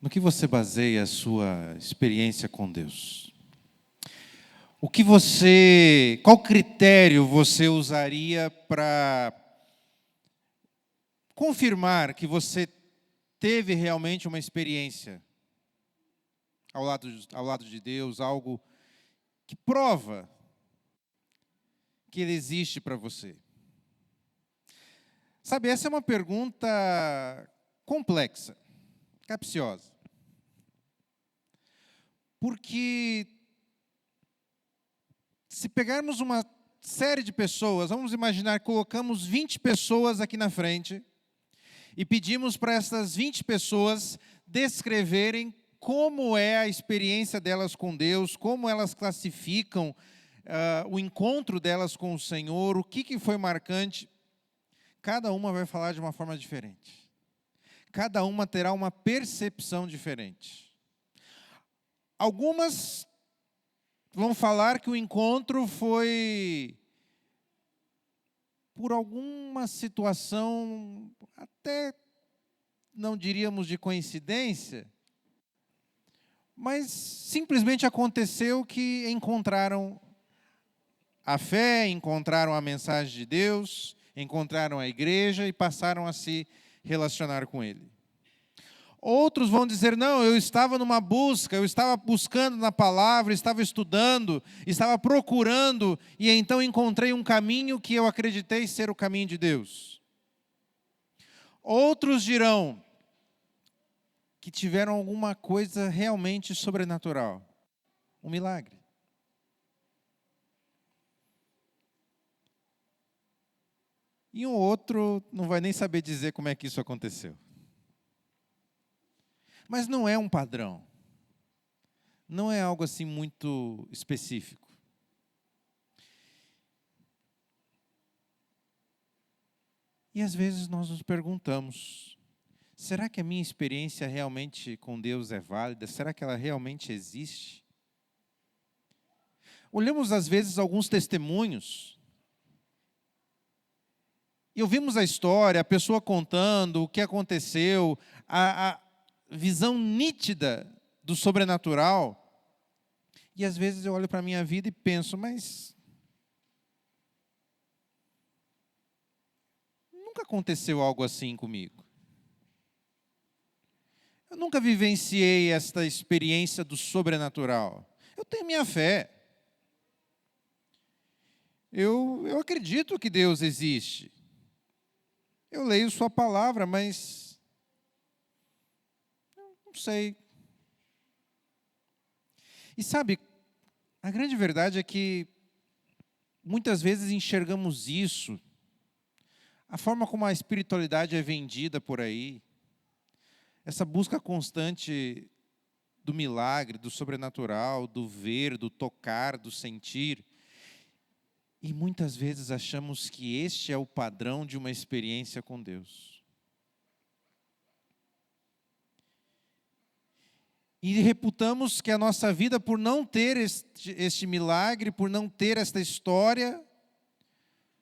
No que você baseia a sua experiência com Deus? Qual critério você usaria para confirmar que você teve realmente uma experiência ao lado de Deus, algo que prova que Ele existe para você? Sabe, essa é uma pergunta complexa, capciosa. Porque se pegarmos uma série de pessoas, vamos imaginar que colocamos 20 pessoas aqui na frente e pedimos para essas 20 pessoas descreverem como é a experiência delas com Deus, como elas classificam o encontro delas com o Senhor, o que foi marcante. Cada uma vai falar de uma forma diferente. Cada uma terá uma percepção diferente. Algumas vão falar que o encontro foi por alguma situação, até não diríamos de coincidência, mas simplesmente aconteceu que encontraram a fé, encontraram a mensagem de Deus, encontraram a igreja e passaram a se relacionar com Ele. Outros vão dizer, não, eu estava numa busca, eu estava buscando na palavra, estava estudando, estava procurando, e então encontrei um caminho que eu acreditei ser o caminho de Deus. Outros dirão que tiveram alguma coisa realmente sobrenatural, um milagre. E um outro não vai nem saber dizer como é que isso aconteceu. Mas não é um padrão. Não é algo assim muito específico. E às vezes nós nos perguntamos, será que a minha experiência realmente com Deus é válida? Será que ela realmente existe? Olhamos às vezes alguns testemunhos e ouvimos a história, a pessoa contando o que aconteceu, a visão nítida do sobrenatural. E às vezes eu olho para a minha vida e penso, mas nunca aconteceu algo assim comigo. Eu nunca vivenciei esta experiência do sobrenatural. Eu tenho minha fé. Eu acredito que Deus existe. Eu leio sua palavra, mas não sei. E sabe, a grande verdade é que muitas vezes enxergamos isso, a forma como a espiritualidade é vendida por aí, essa busca constante do milagre, do sobrenatural, do ver, do tocar, do sentir. E muitas vezes achamos que este é o padrão de uma experiência com Deus. E reputamos que a nossa vida, por não ter este milagre, por não ter esta história,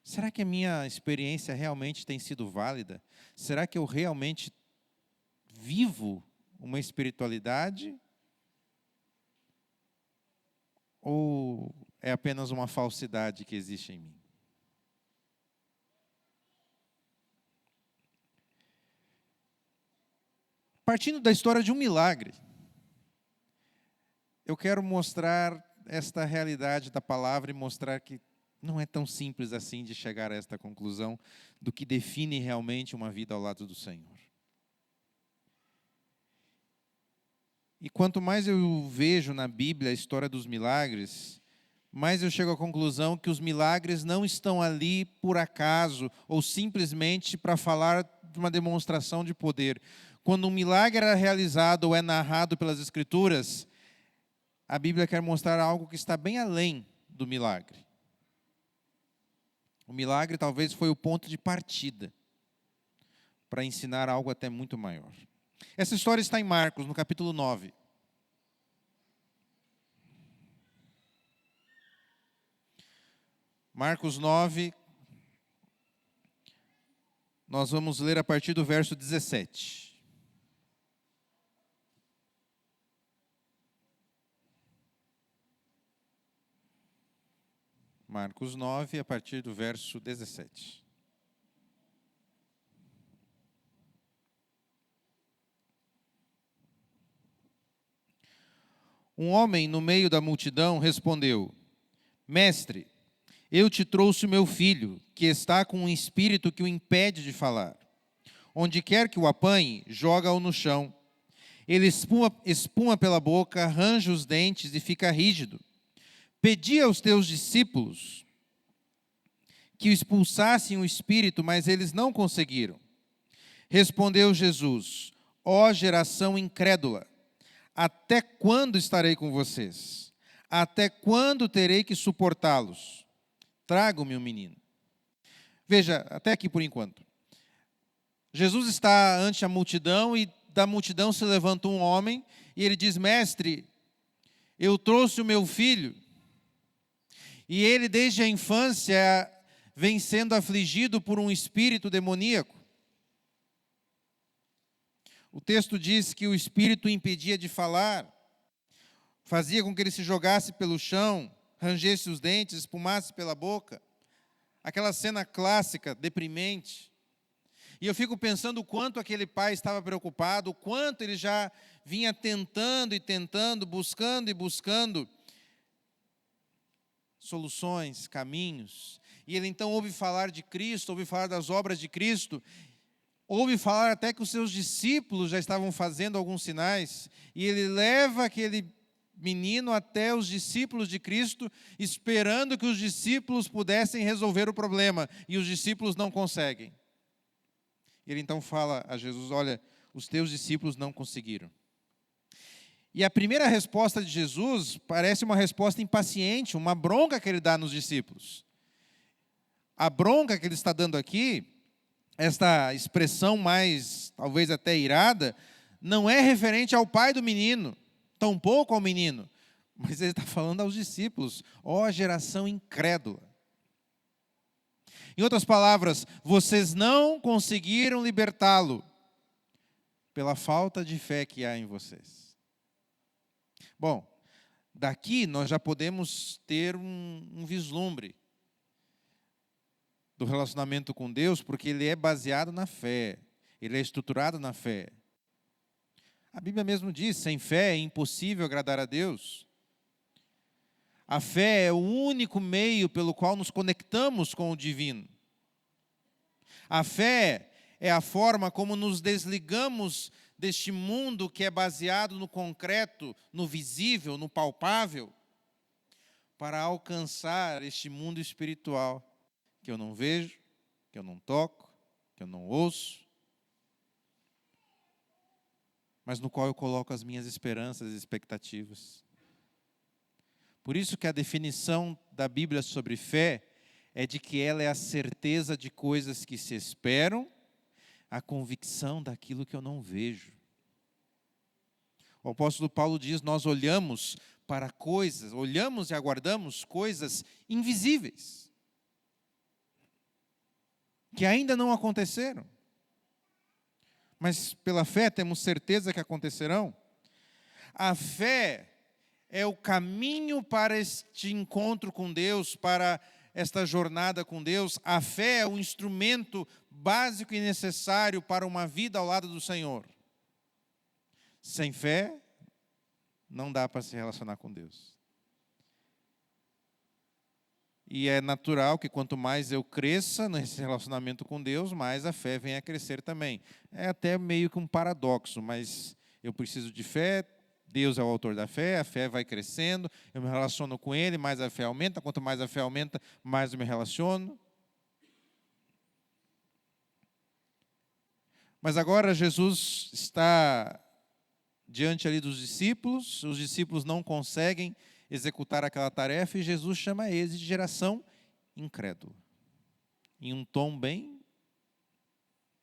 será que a minha experiência realmente tem sido válida? Será que eu realmente vivo uma espiritualidade? Ou é apenas uma falsidade que existe em mim? Partindo da história de um milagre, eu quero mostrar esta realidade da palavra e mostrar que não é tão simples assim de chegar a esta conclusão do que define realmente uma vida ao lado do Senhor. E quanto mais eu vejo na Bíblia a história dos milagres, mais eu chego à conclusão que os milagres não estão ali por acaso ou simplesmente para falar de uma demonstração de poder. Quando um milagre era realizado ou é narrado pelas Escrituras, a Bíblia quer mostrar algo que está bem além do milagre. O milagre talvez foi o ponto de partida para ensinar algo até muito maior. Essa história está em Marcos, no capítulo 9. Marcos 9, nós vamos ler a partir do verso 17. Marcos 9, a partir do verso 17. Um homem no meio da multidão respondeu: Mestre, eu te trouxe o meu filho, que está com um espírito que o impede de falar. Onde quer que o apanhe, joga-o no chão. Ele espuma pela boca, arranja os dentes e fica rígido. Pedi aos teus discípulos que expulsassem o espírito, mas eles não conseguiram. Respondeu Jesus: Ó geração incrédula, até quando estarei com vocês? Até quando terei que suportá-los? Traga-me o menino. Veja, até aqui por enquanto. Jesus está ante a multidão e da multidão se levanta um homem e ele diz: Mestre, eu trouxe o meu filho e ele desde a infância vem sendo afligido por um espírito demoníaco. O texto diz que o espírito o impedia de falar, fazia com que ele se jogasse pelo chão, rangesse os dentes, espumasse pela boca. Aquela cena clássica, deprimente. E eu fico pensando o quanto aquele pai estava preocupado, o quanto ele já vinha tentando e tentando, buscando e buscando soluções, caminhos. E ele então ouve falar de Cristo, ouve falar das obras de Cristo, ouve falar até que os seus discípulos já estavam fazendo alguns sinais, e ele leva aquele menino até os discípulos de Cristo, esperando que os discípulos pudessem resolver o problema, e os discípulos não conseguem. Ele então fala a Jesus: olha, os teus discípulos não conseguiram. E a primeira resposta de Jesus parece uma resposta impaciente, uma bronca que ele dá nos discípulos. A bronca que ele está dando aqui, esta expressão mais, talvez até irada, não é referente ao pai do menino, tampouco ao menino, mas ele está falando aos discípulos: ó geração incrédula. Em outras palavras, vocês não conseguiram libertá-lo pela falta de fé que há em vocês. Bom, daqui nós já podemos ter um vislumbre do relacionamento com Deus, porque ele é baseado na fé, ele é estruturado na fé. A Bíblia mesmo diz: sem fé é impossível agradar a Deus. A fé é o único meio pelo qual nos conectamos com o divino. A fé é a forma como nos desligamos deste mundo que é baseado no concreto, no visível, no palpável, para alcançar este mundo espiritual que eu não vejo, que eu não toco, que eu não ouço, mas no qual eu coloco as minhas esperanças e expectativas. Por isso que a definição da Bíblia sobre fé é de que ela é a certeza de coisas que se esperam, a convicção daquilo que eu não vejo. O apóstolo Paulo diz: nós olhamos para coisas, olhamos e aguardamos coisas invisíveis, que ainda não aconteceram, mas pela fé temos certeza que acontecerão. A fé é o caminho para este encontro com Deus, para esta jornada com Deus. A fé é o instrumento básico e necessário para uma vida ao lado do Senhor. Sem fé, não dá para se relacionar com Deus. E é natural que quanto mais eu cresça nesse relacionamento com Deus, mais a fé venha a crescer também. É até meio que um paradoxo, mas eu preciso de fé. Deus é o autor da fé, a fé vai crescendo, eu me relaciono com Ele, mais a fé aumenta, quanto mais a fé aumenta, mais eu me relaciono. Mas agora Jesus está diante ali dos discípulos, os discípulos não conseguem executar aquela tarefa e Jesus chama eles de geração incrédula, em um tom bem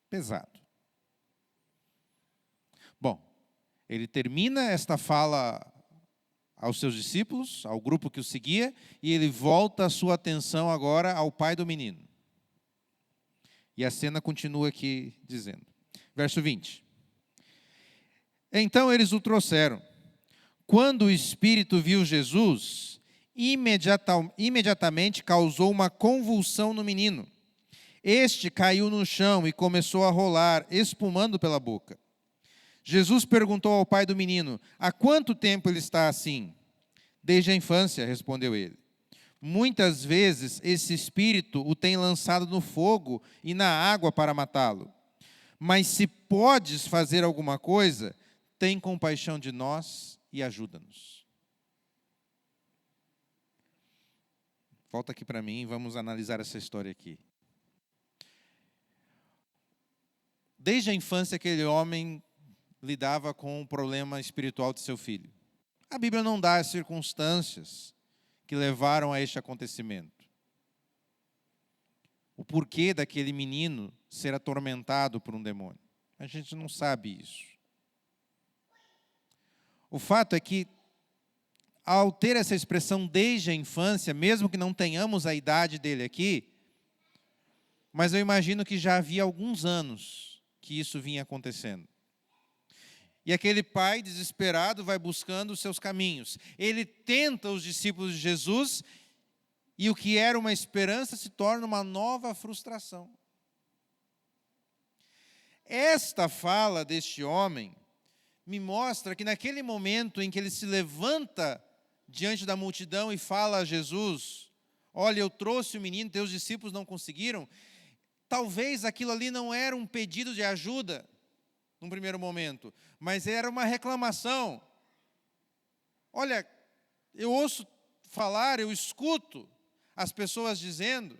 pesado. Bom, ele termina esta fala aos seus discípulos, ao grupo que o seguia, e ele volta a sua atenção agora ao pai do menino. E a cena continua aqui dizendo. Verso 20. Então eles o trouxeram. Quando o espírito viu Jesus, Imediatamente causou uma convulsão no menino. Este caiu no chão e começou a rolar, espumando pela boca. Jesus perguntou ao pai do menino: há quanto tempo ele está assim? Desde a infância, respondeu ele. Muitas vezes esse espírito o tem lançado no fogo e na água para matá-lo. Mas se podes fazer alguma coisa, tem compaixão de nós e ajuda-nos. Volta aqui para mim, vamos analisar essa história aqui. Desde a infância, aquele homem lidava com o problema espiritual de seu filho. A Bíblia não dá as circunstâncias que levaram a este acontecimento. O porquê daquele menino ser atormentado por um demônio. A gente não sabe isso. O fato é que, ao ter essa expressão desde a infância, mesmo que não tenhamos a idade dele aqui, mas eu imagino que já havia alguns anos que isso vinha acontecendo. E aquele pai, desesperado, vai buscando os seus caminhos. Ele tenta os discípulos de Jesus, e o que era uma esperança se torna uma nova frustração. Esta fala deste homem me mostra que naquele momento em que ele se levanta diante da multidão e fala a Jesus: olha, eu trouxe o menino, teus discípulos não conseguiram. Talvez aquilo ali não era um pedido de ajuda, num primeiro momento, mas era uma reclamação. Olha, eu ouço falar, eu escuto as pessoas dizendo,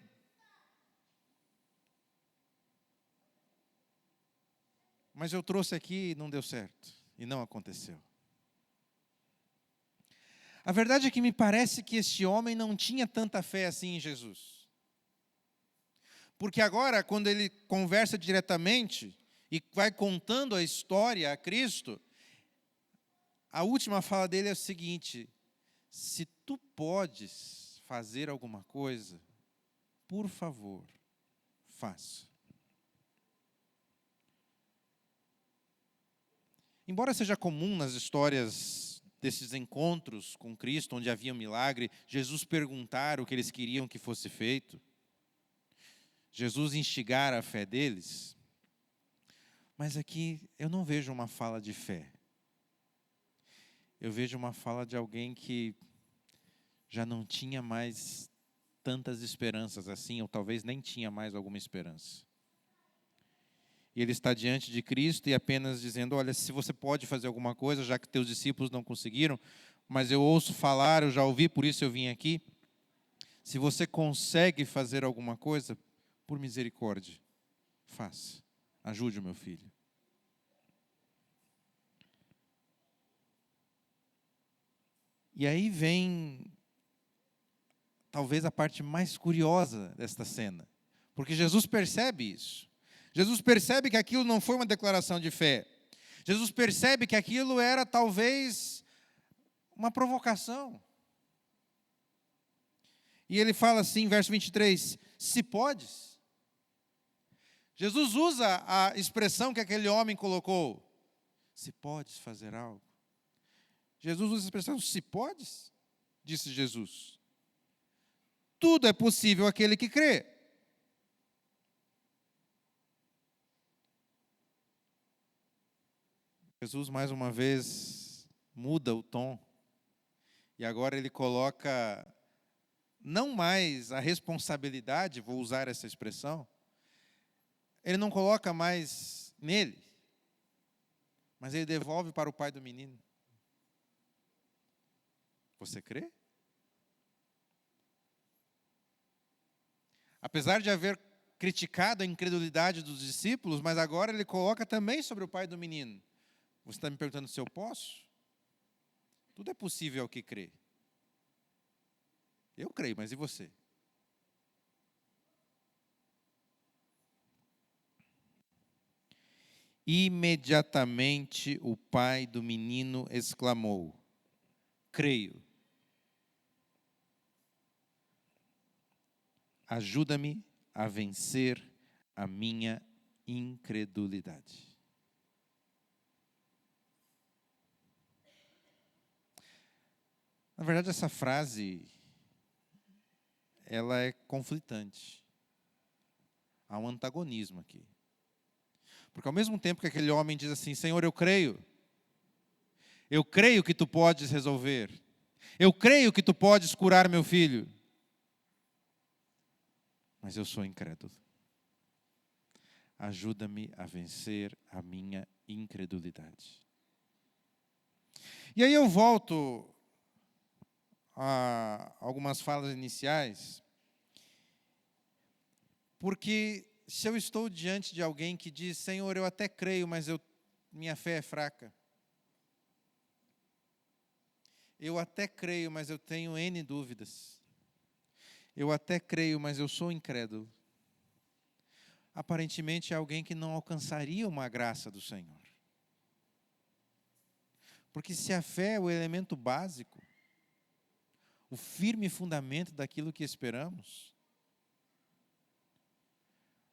mas eu trouxe aqui e não deu certo, e não aconteceu. A verdade é que me parece que este homem não tinha tanta fé assim em Jesus. Porque agora, quando ele conversa diretamente e vai contando a história a Cristo, a última fala dele é o seguinte: se tu podes fazer alguma coisa, por favor, faça. Embora seja comum nas histórias desses encontros com Cristo, onde havia um milagre, Jesus perguntar o que eles queriam que fosse feito, Jesus instigar a fé deles, mas aqui eu não vejo uma fala de fé. Eu vejo uma fala de alguém que já não tinha mais tantas esperanças assim, ou talvez nem tinha mais alguma esperança. E ele está diante de Cristo e apenas dizendo: olha, se você pode fazer alguma coisa, já que teus discípulos não conseguiram, mas eu ouço falar, eu já ouvi, por isso eu vim aqui. Se você consegue fazer alguma coisa, por misericórdia, faça. Ajude o meu filho. E aí vem, talvez, a parte mais curiosa desta cena. Porque Jesus percebe isso. Jesus percebe que aquilo não foi uma declaração de fé. Jesus percebe que aquilo era, talvez, uma provocação. E ele fala assim, verso 23, se podes. Jesus usa a expressão que aquele homem colocou. Se podes fazer algo. Jesus usa a expressão, se podes, disse Jesus. Tudo é possível àquele que crê. Jesus, mais uma vez, muda o tom. E agora ele coloca, não mais a responsabilidade, vou usar essa expressão, ele não coloca mais nele, mas ele devolve para o pai do menino. Você crê? Apesar de haver criticado a incredulidade dos discípulos, mas agora ele coloca também sobre o pai do menino. Você está me perguntando se eu posso? Tudo é possível ao que crê. Eu creio, mas e você? Imediatamente o pai do menino exclamou: creio. Ajuda-me a vencer a minha incredulidade. Na verdade, essa frase ela é conflitante. Há um antagonismo aqui. Porque ao mesmo tempo que aquele homem diz assim, Senhor, eu creio que tu podes resolver, eu creio que tu podes curar meu filho, mas eu sou incrédulo. Ajuda-me a vencer a minha incredulidade. E aí eu volto a algumas falas iniciais, porque se eu estou diante de alguém que diz, Senhor, eu até creio, mas minha fé é fraca. Eu até creio, mas eu tenho N dúvidas. Eu até creio, mas eu sou incrédulo. Aparentemente é alguém que não alcançaria uma graça do Senhor. Porque se a fé é o elemento básico, o firme fundamento daquilo que esperamos,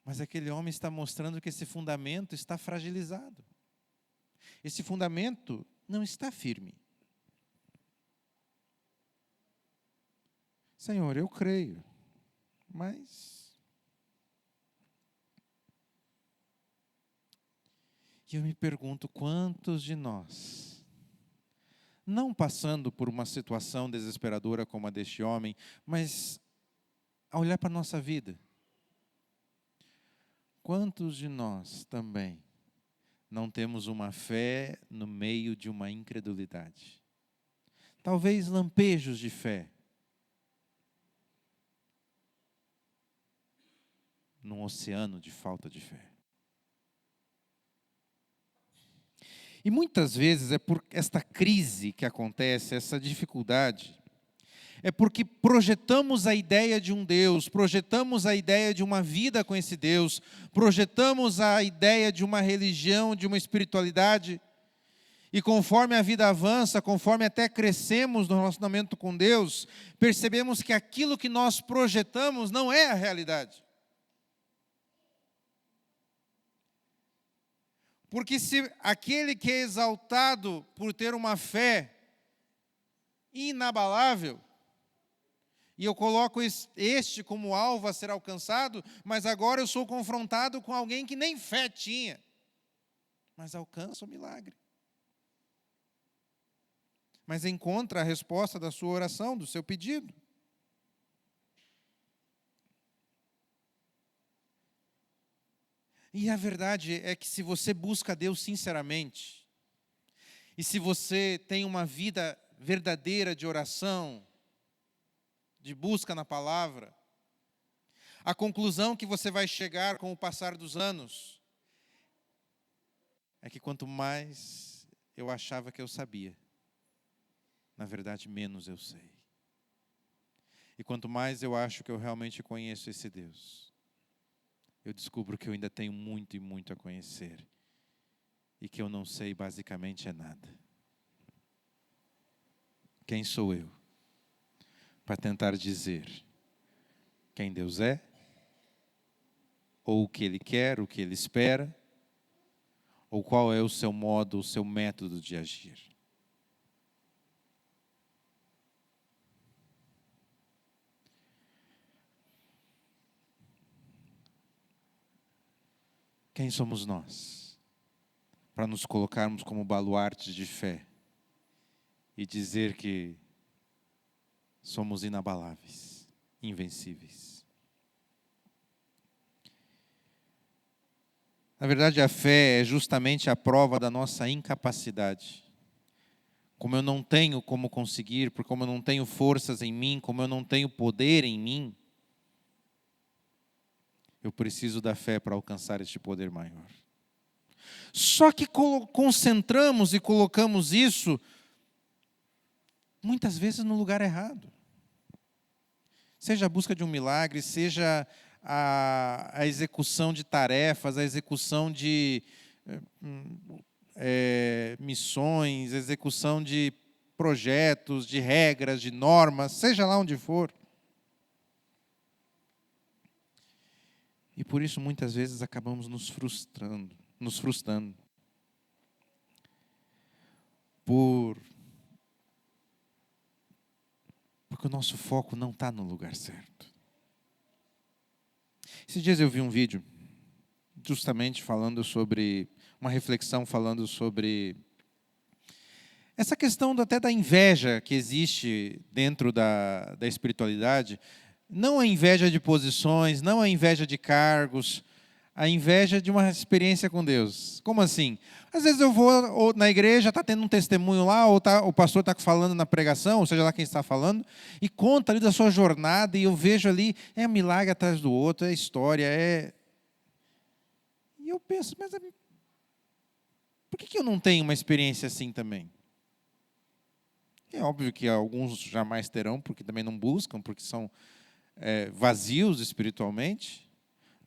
mas aquele homem está mostrando que esse fundamento está fragilizado. Esse fundamento não está firme. Senhor, eu creio, mas... E eu me pergunto, quantos de nós, não passando por uma situação desesperadora como a deste homem, mas a olhar para a nossa vida, quantos de nós também não temos uma fé no meio de uma incredulidade? Talvez lampejos de fé, num oceano de falta de fé. E muitas vezes é por esta crise que acontece, essa dificuldade, é porque projetamos a ideia de um Deus, projetamos a ideia de uma vida com esse Deus, projetamos a ideia de uma religião, de uma espiritualidade, e conforme a vida avança, conforme até crescemos no relacionamento com Deus, percebemos que aquilo que nós projetamos não é a realidade. Porque se aquele que é exaltado por ter uma fé inabalável, e eu coloco este como alvo a ser alcançado, mas agora eu sou confrontado com alguém que nem fé tinha, mas alcança o milagre. Mas encontra a resposta da sua oração, do seu pedido. E a verdade é que se você busca Deus sinceramente, e se você tem uma vida verdadeira de oração, de busca na palavra, a conclusão que você vai chegar com o passar dos anos é que quanto mais eu achava que eu sabia, na verdade menos eu sei. E quanto mais eu acho que eu realmente conheço esse Deus, eu descubro que eu ainda tenho muito e muito a conhecer. E que eu não sei basicamente é nada. Quem sou eu para tentar dizer quem Deus é? Ou o que Ele quer, o que Ele espera? Ou qual é o seu modo, o seu método de agir? Quem somos nós para nos colocarmos como baluartes de fé e dizer que somos inabaláveis, invencíveis? Na verdade, a fé é justamente a prova da nossa incapacidade. Como eu não tenho como conseguir, porque como eu não tenho forças em mim, como eu não tenho poder em mim, eu preciso da fé para alcançar este poder maior. Só que concentramos e colocamos isso, muitas vezes, no lugar errado. Seja a busca de um milagre, seja a execução de tarefas, a execução de missões, execução de projetos, de regras, de normas, seja lá onde for. E por isso, muitas vezes, acabamos nos frustrando. Porque o nosso foco não está no lugar certo. Esses dias eu vi um vídeo justamente falando sobre, uma reflexão falando sobre essa questão até da inveja que existe dentro da espiritualidade. Não a inveja de posições, não a inveja de cargos, a inveja de uma experiência com Deus. Como assim? Às vezes eu vou ou na igreja, está tendo um testemunho lá, ou o pastor está falando na pregação, ou seja lá quem está falando, e conta ali da sua jornada, e eu vejo ali, é um milagre atrás do outro, é história, E eu penso, mas por que eu não tenho uma experiência assim também? É óbvio que alguns jamais terão, porque também não buscam, porque são vazios espiritualmente.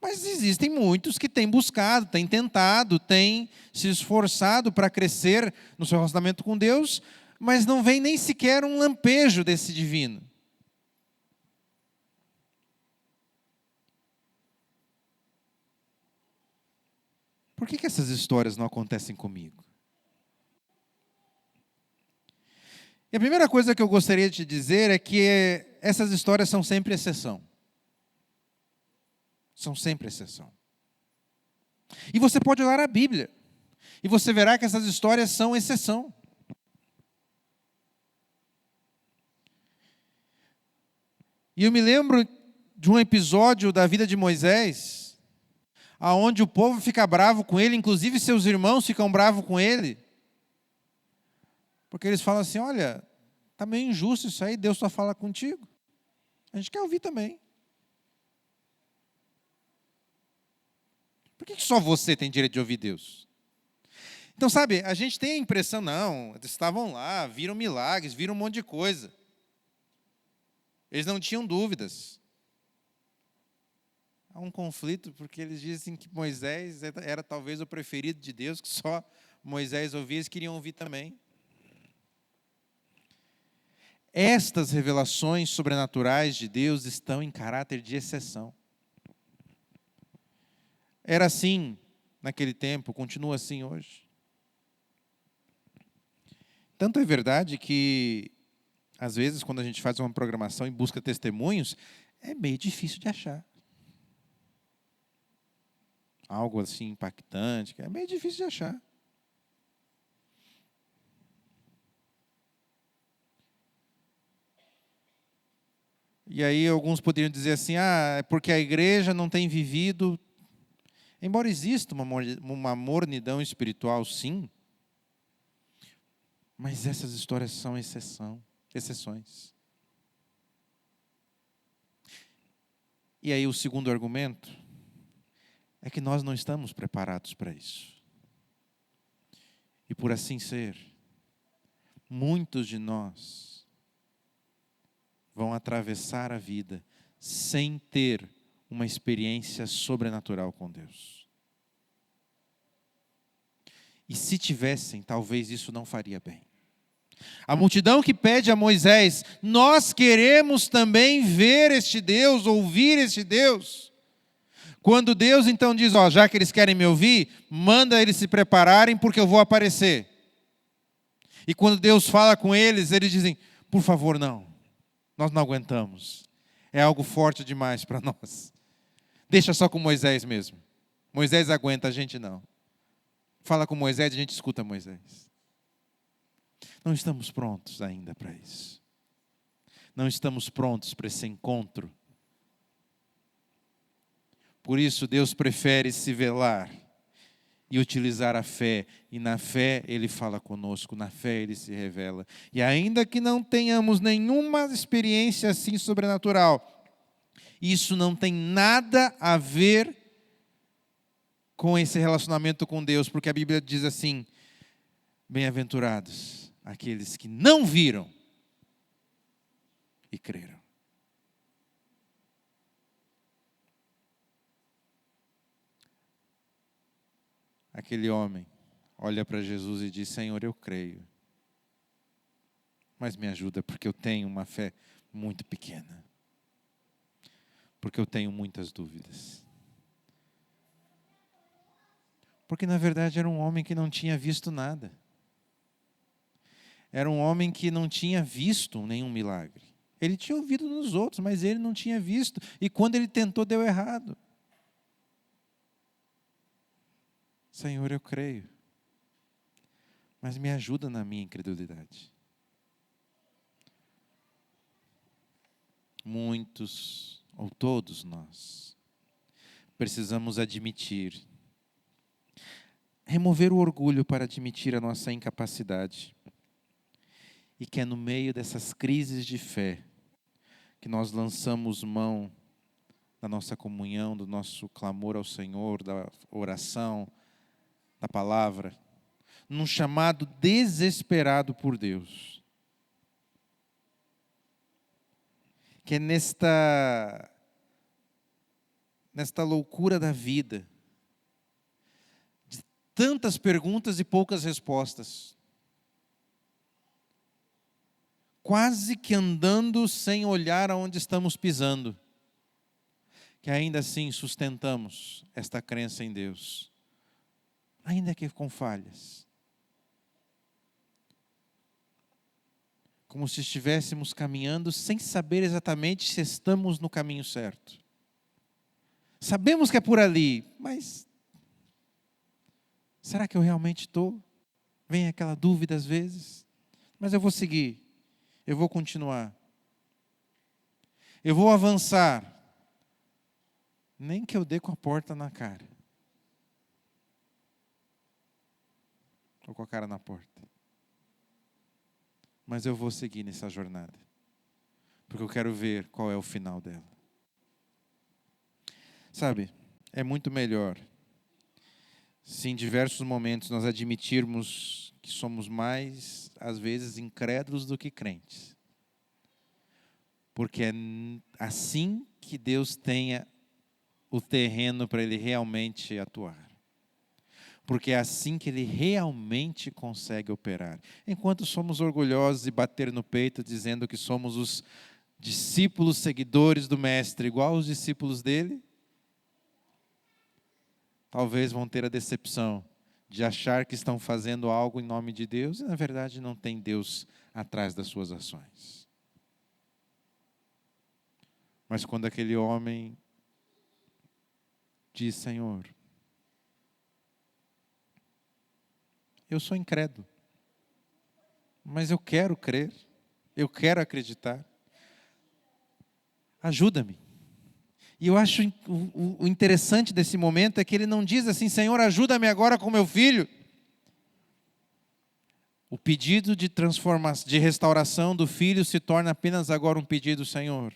Mas existem muitos que têm buscado, têm tentado, têm se esforçado para crescer no seu relacionamento com Deus, mas não vem nem sequer um lampejo desse divino. Por que essas histórias não acontecem comigo? E a primeira coisa que eu gostaria de te dizer é que essas histórias são sempre exceção. São sempre exceção. E você pode olhar a Bíblia, e você verá que essas histórias são exceção. E eu me lembro de um episódio da vida de Moisés, aonde o povo fica bravo com ele, inclusive seus irmãos ficam bravos com ele, porque eles falam assim, olha, está meio injusto isso aí, Deus só fala contigo. A gente quer ouvir também. Por que só você tem direito de ouvir Deus? Então, sabe, a gente tem a impressão, não, eles estavam lá, viram milagres, viram um monte de coisa. Eles não tinham dúvidas. Há um conflito, porque eles dizem que Moisés era talvez o preferido de Deus, que só Moisés ouvia, eles queriam ouvir também. Estas revelações sobrenaturais de Deus estão em caráter de exceção. Era assim naquele tempo, continua assim hoje. Tanto é verdade que, às vezes, quando a gente faz uma programação e busca testemunhos, é meio difícil de achar. Algo assim impactante, é meio difícil de achar. E aí alguns poderiam dizer assim, é porque a igreja não tem vivido. Embora exista uma mornidão espiritual, sim, mas essas histórias são exceções. E aí o segundo argumento é que nós não estamos preparados para isso. E por assim ser, muitos de nós vão atravessar a vida sem ter uma experiência sobrenatural com Deus. E se tivessem, talvez isso não faria bem. A multidão que pede a Moisés, nós queremos também ver este Deus, ouvir este Deus. Quando Deus então diz, já que eles querem me ouvir, manda eles se prepararem porque eu vou aparecer. E quando Deus fala com eles, eles dizem, por favor, não, nós não aguentamos. É algo forte demais para nós. Deixa só com Moisés mesmo. Moisés aguenta, a gente não. Fala com Moisés, a gente escuta Moisés. Não estamos prontos ainda para isso. Não estamos prontos para esse encontro. Por isso Deus prefere se velar e utilizar a fé. E na fé Ele fala conosco, na fé Ele se revela. E ainda que não tenhamos nenhuma experiência assim sobrenatural, isso não tem nada a ver com esse relacionamento com Deus, porque a Bíblia diz assim, bem-aventurados aqueles que não viram e creram. Aquele homem olha para Jesus e diz, Senhor, eu creio, mas me ajuda porque eu tenho uma fé muito pequena. Porque eu tenho muitas dúvidas. Porque na verdade era um homem que não tinha visto nada. Era um homem que não tinha visto nenhum milagre. Ele tinha ouvido nos outros, mas ele não tinha visto. E quando ele tentou, deu errado. Senhor, eu creio, mas me ajuda na minha incredulidade. Muitos, ou todos nós, precisamos admitir, remover o orgulho para admitir a nossa incapacidade. E que é no meio dessas crises de fé que nós lançamos mão da nossa comunhão, do nosso clamor ao Senhor, da oração, da palavra, num chamado desesperado por Deus. Que é nesta loucura da vida, de tantas perguntas e poucas respostas, quase que andando sem olhar aonde estamos pisando, que ainda assim sustentamos esta crença em Deus, ainda que com falhas. Como se estivéssemos caminhando sem saber exatamente se estamos no caminho certo. Sabemos que é por ali, mas será que eu realmente estou? Vem aquela dúvida às vezes, mas eu vou seguir. Eu vou continuar. Eu vou avançar. Nem que eu dê com a porta na cara. Ou com a cara na porta. Mas eu vou seguir nessa jornada. Porque eu quero ver qual é o final dela. Sabe, é muito melhor se em diversos momentos nós admitirmos que somos mais, às vezes, incrédulos do que crentes. Porque é assim que Deus tenha o terreno para Ele realmente atuar. Porque é assim que Ele realmente consegue operar. Enquanto somos orgulhosos e bater no peito dizendo que somos os discípulos seguidores do Mestre, igual os discípulos dele, talvez vão ter a decepção de achar que estão fazendo algo em nome de Deus e, na verdade, não tem Deus atrás das suas ações. Mas quando aquele homem diz: Senhor, eu sou incrédulo, mas eu quero crer, eu quero acreditar, ajuda-me. E eu acho o interessante desse momento é que ele não diz assim: Senhor, ajuda-me agora com meu filho. O pedido de transformação, de restauração do filho se torna apenas agora um pedido: Senhor,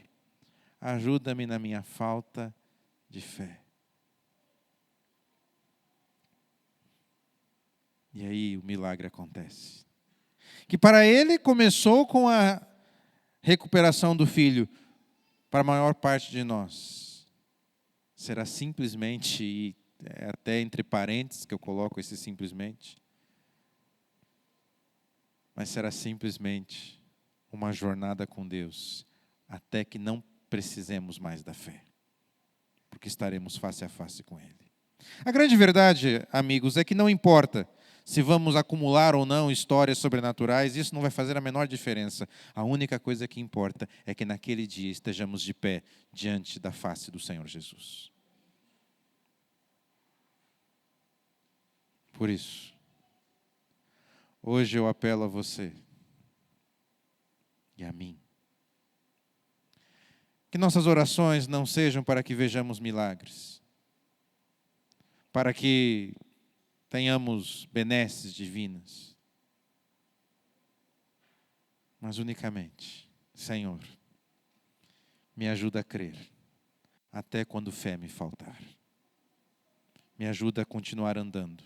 ajuda-me na minha falta de fé. E aí o milagre acontece. Que para ele começou com a recuperação do filho, para a maior parte de nós será simplesmente, e até entre parênteses que eu coloco esse simplesmente, mas será simplesmente uma jornada com Deus, até que não precisemos mais da fé, porque estaremos face a face com Ele. A grande verdade, amigos, é que não importa se vamos acumular ou não histórias sobrenaturais, isso não vai fazer a menor diferença. A única coisa que importa é que naquele dia estejamos de pé diante da face do Senhor Jesus. Por isso, hoje eu apelo a você e a mim. Que nossas orações não sejam para que vejamos milagres, para que tenhamos benesses divinas, mas unicamente: Senhor, me ajuda a crer, até quando fé me faltar. Me ajuda a continuar andando,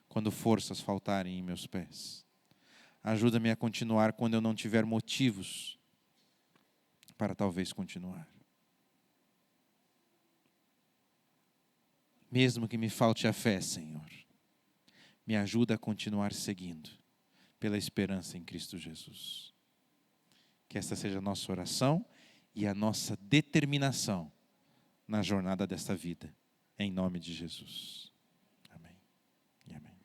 quando forças faltarem em meus pés. Ajuda-me a continuar quando eu não tiver motivos para talvez continuar. Mesmo que me falte a fé, Senhor, me ajuda a continuar seguindo pela esperança em Cristo Jesus. Que esta seja a nossa oração e a nossa determinação na jornada desta vida, em nome de Jesus. Amém e amém.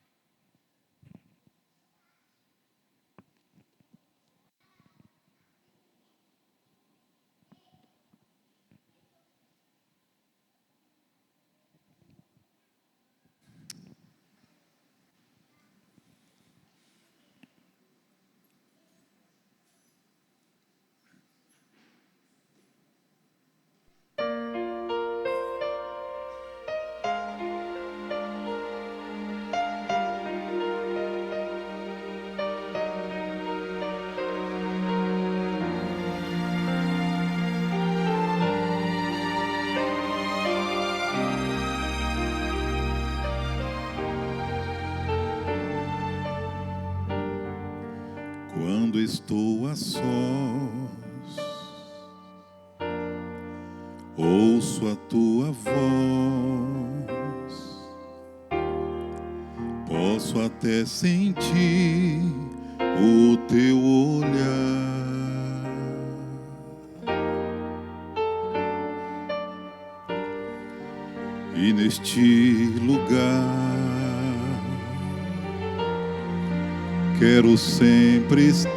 quando estou a sós, ouço a tua voz, posso até sentir o teu olhar. E neste lugar quero sempre estar,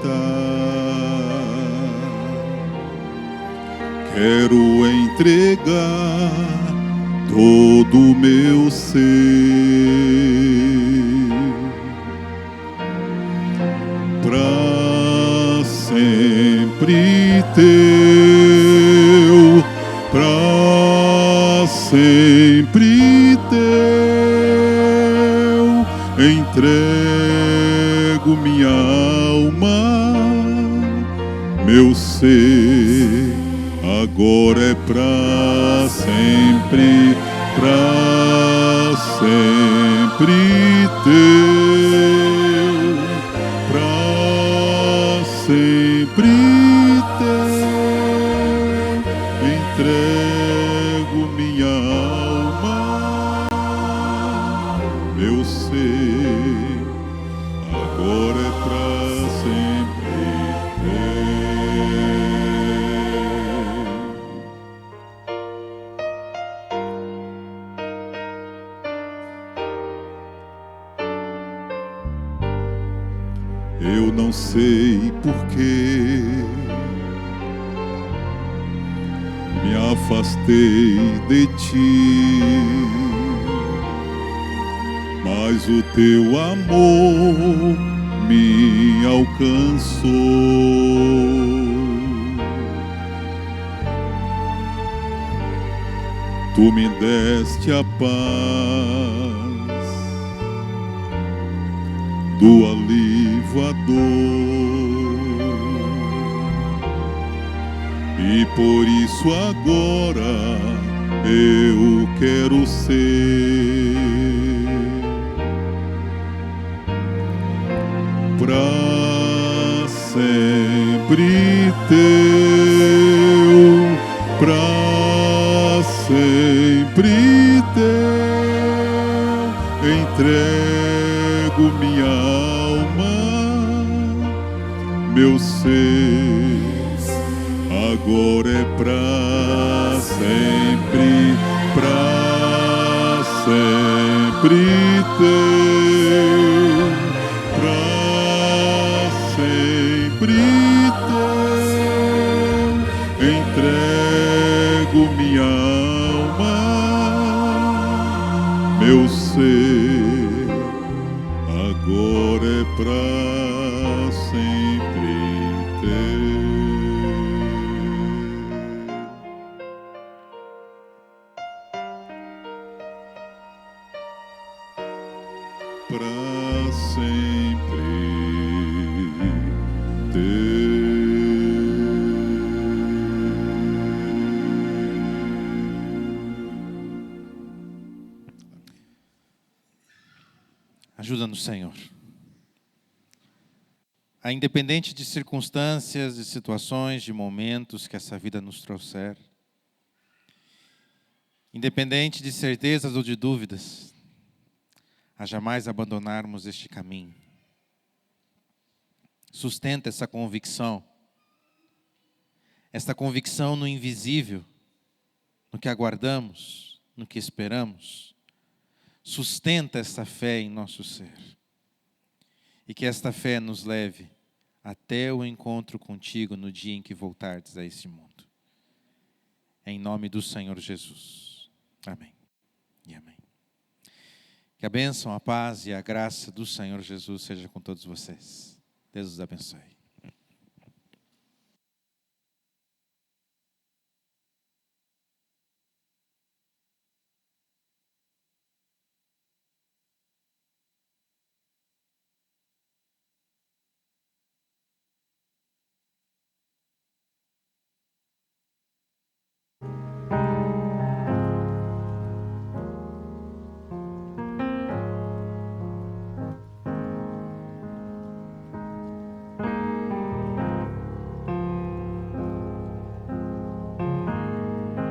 quero entregar todo o meu ser, pra sempre teu, pra sempre teu, entrego minha alma, meu ser, agora é pra sempre teu, pra sempre teu, entrego minha alma, meu ser, agora é pra sempre teu. Eu não sei porquê me afastei de ti, mas o teu amor me alcançou. Tu me deste a paz do alívio à dor, e por isso agora eu quero ser pra sempre teu, pra sempre teu, entrego minha alma, meu ser, agora é pra sempre teu, pra sempre teu, entrego minha alma, meu ser, agora é pra sempre teu. Pra sempre Ajuda-nos, Senhor. A independente de circunstâncias, de situações, de momentos que essa vida nos trouxer, independente de certezas ou de dúvidas, a jamais abandonarmos este caminho. Sustenta essa convicção no invisível, no que aguardamos, no que esperamos. Sustenta essa fé em nosso ser. E que esta fé nos leve até o encontro contigo no dia em que voltardes a este mundo. Em nome do Senhor Jesus. Amém e amém. Que a bênção, a paz e a graça do Senhor Jesus seja com todos vocês. Deus os abençoe.